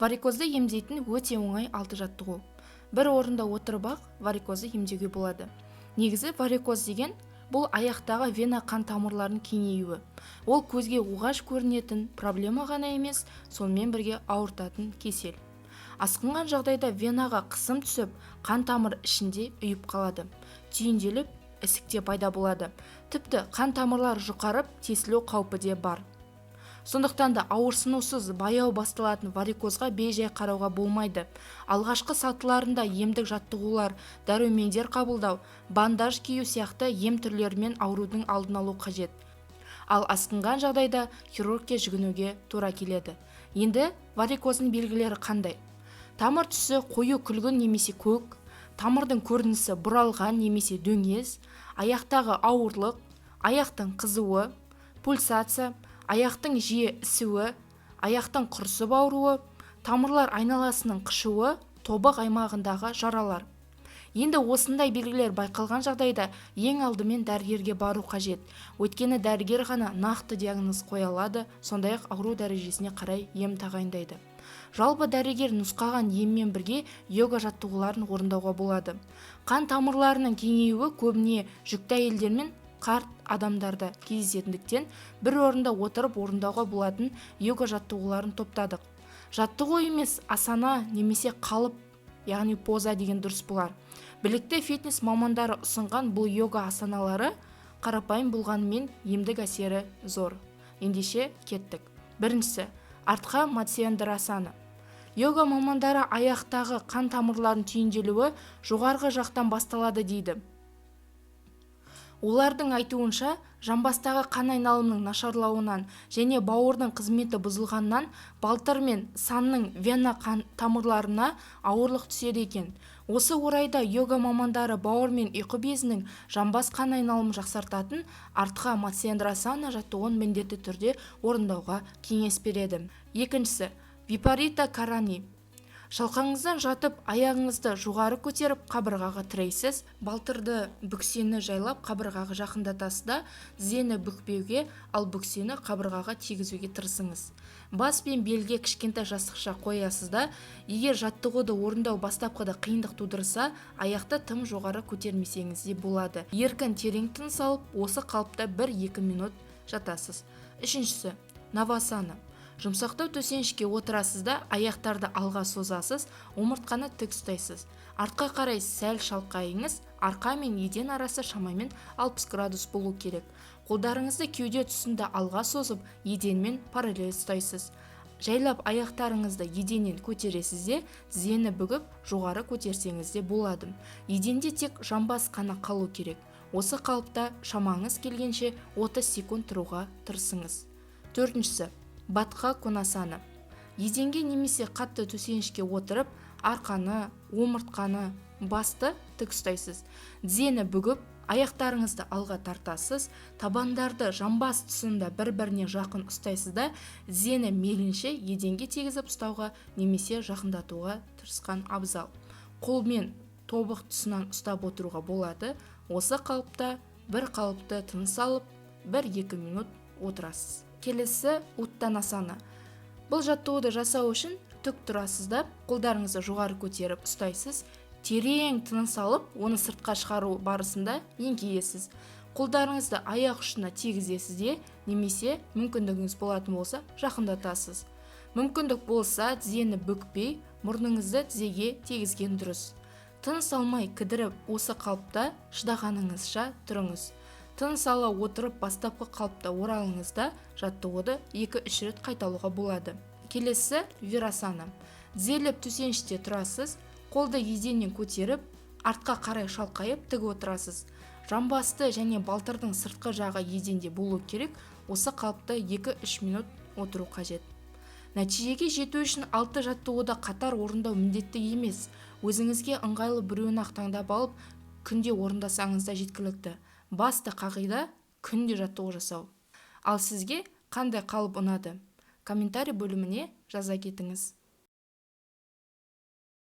Варикозды емдейтін өте оңай 6 жаттығу. Бір орында отырып ақ варикозды емдеуге болады. Негізі варикоз деген бұл аяқтағы вена қан тамырларының кеңеюі. Ол көзге оғаш көрінетін проблема ғана емес, сонымен бірге ауыртатын кесел. Асқынған жағдайда венаға қысым түсіп, қан тамыр ішінде үйіп қалады. Түйінделіп, ісікте пайда болады. Тіпті қан тамырлар жұқарып, тесілу қаупі де бар. Сондықтан да ауырсынусыз баяу басталатын варикозға бей-жай қарауға болмайды. Алғашқы сатыларында емдік жаттығулар, дәрумендер қабылдау, бандаж кию сияқты ем түрлерімен аурудың алдын алу қажет. Ал асқынған жағдайда хирургке жүгінуге тура келеді. Енді варикоздың белгілері қандай? Тамыр түсі қою күлгін немесе көк, тамырдың көрінісі бұралған немесе дөңес, аяқтағы ауырлық, аяқтың қызуы, пульсация, аяқтың жиі ісуі, аяқтың құрысып ауруы, тамырлар айналасының қышуы, тобық аймағындағы жаралар. Енді осындай белгілер байқалған жағдайда ең алдымен дәрігерге бару қажет. Өйткені дәрігер ғана нақты диагноз қоя алады, сондай-ақ ауру дәрежесіне қарай ем тағайындайды. Жалпы дәрігер нұсқаған еммен бірге йога жаттығуларын орындауға болады. Қан тамырларының кеңеюі көбіне жүкті әйелдер мен қарт адамдарда кездесетіндіктен бір орында отырып орындауға болатын йога жаттығуларын топтадық. Жаттығу емес, асана немесе қалып, яғни поза деген дұрыс болар. Білікті фитнес мамандары ұсынған бұл йога асаналары қарапайым болғанымен емдік әсері зор. Ендеше кеттік. Біріншісі, артқа матсyendrasana. Йога мамандары аяқтағы қан тамырларын түйінделуі жоғарғы жақтан басталады дейді. Олардың айтуынша, жамбастағы қан айналымының нашарлауынан және бауырдың қызметі бұзылғаннан балтыр мен санның вена қан тамырларына ауырлық түседі екен. Осы орайда йога мамандары бауыр мен ұйқы безінің жамбас қан айналымын жақсартатын артқа матсyendrasana жаттығуын міндетті түрде орындауға кеңес береді. Екіншісі, випарита карани. Шалқаңыздан жатып, аяғыңызды жоғары көтеріп, қабырғаға тірейсіз, балтырды бүксені жайлап қабырғаға жақындатасыз да, тізені бүкпеуге, ал бүксені қабырғаға тигізуге тырысыңыз. Бас пен белге кішкентай жастықша қоясыз да, егер жаттығуды орындау бастапқыда қиындық тудырса, аяқты тым жоғары көтермесеңіз де болады. Еркін терең тыныс алып, осы қалыпта 1-2 минут жатасыз. Үшіншісі, навасана. Жұмсақтау төсенішке отырасыз да, аяқтарды алға созасыз, омыртқаны тік ұстайсыз. Артқа қарай сәл шалқайыңыз, арқа мен еден арасы шамамен 60 градус болу керек. Қолдарыңызды кеуде тұсында алға созып, еденмен параллель ұстайсыз. Жайлап аяқтарыңызды еденнен көтересіз де, тізені бүгіп, жоғары көтерсеңіз де болады. Еденде тек жамбас қана қалу керек. Осы қалыпта шамаңыз келгенше 30 секунд тұруға тырысыңыз. Төртіншісі, батха конасана. Еденге немесе қатты төсенішке отырып, арқаны, омыртқаны, басты тік ұстайсыз. Тізені бүгіп, аяқтарыңызды алға тартасыз, табандарды жамбас тұсында бір-біріне жақын ұстайсыз да, тізені мейлінше еденге тигізіп ұстауға немесе жақындатуға тырысқан абзал. Қолмен тобық тұсынан ұстап отыруға болады. Осы қалыпта бір қалыпты тыныс алып, 1-2 минут отырасыз. Келесі уттанасана. Бұл жаттығуды жасау үшін тік тұрасыз да, қолдарыңызды жоғары көтеріп ұстайсыз, терең тыныс алып, оны сыртқа шығару барысында еңкейесіз. Қолдарыңызды аяқ ұшына тигізесіз де, немесе мүмкіндігіңіз болатын болса, жақындатасыз. Мүмкіндік болса, тізені бүкпей, мұрныңызды тізеге тигізген дұрыс. Тыныс алмай кідіріп, осы қалыпта шыдағаныңызша тұрыңыз. Тыныс ала отырып бастапқы қалыпта оралыңызда жаттығуды 2-3 рет қайталауға болады. Келесі вирасана. Тізелеп төсеніште тұрасыз, қолды еденнен көтеріп, артқа қарай шалқайып тік отырасыз. Жамбасты және балтырдың сыртқы жағы еденде болу керек, осы қалыпта 2-3 минут отыру қажет. Нәтижеге жету үшін 6 жаттығуды қатар орындау міндетті емес. Өзіңізге ыңғайлы біреуін ақ таңдап алып, күнде орындасаңыз да жеткілікті. Басты қағида күнде жаттығу жасау. Ал сізге қандай қалып ұнады? Комментарий бөліміне жаза кетіңіз.